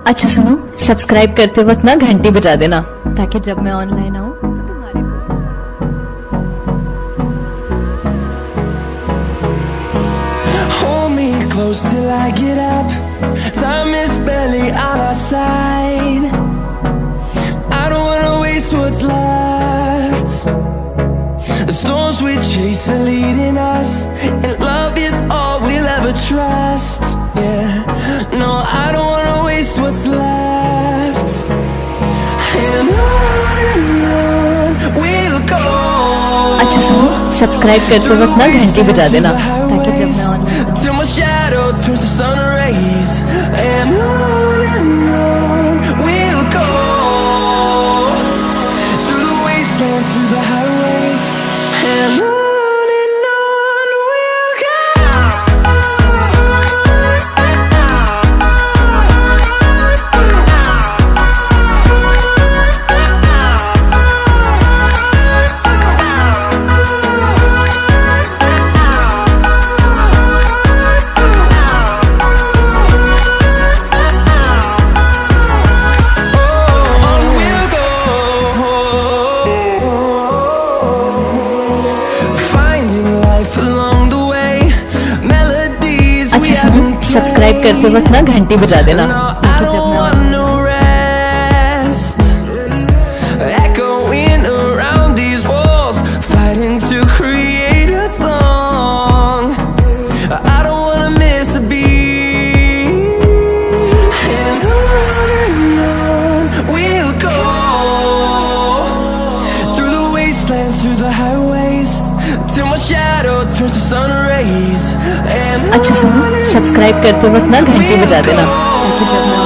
अच्छा सुनो, सब्सक्राइब करते वक्त ना घंटी बजा देना ताकि जब मैं ऑनलाइन आऊँ तो तुम्हारे Hold me close till I get up. Time is barely on our side. I don't wanna waste what's left. The storms we chase are leading us, and love is all we'll ever trust. Yeah, no, I don't wanna waste what's left. And on we'll go. अच्छा सुनो, subscribe करते वक्त ना घंटी बजा देना ताकि जब मैं online Till my shadow turns to sun rays. And on we'll go. Through the wastelands, through the highways. And on we'll go. On we'll go. Finding life along the way. Melodies we अच्छा सुनो, haven't subscribe करते वक्त ना घंटी बजा देना No, I ताकि जब don't मैं want no rest. Echoing around these walls, fighting to create a song. I don't wanna miss a beat. And on we'll go. Through the wastelands, through the highways, till my shadow turns to sun rays. And अच्छा सुनो, subscribe करते वक्त ना घंटी बजा देना ताकि जब मैं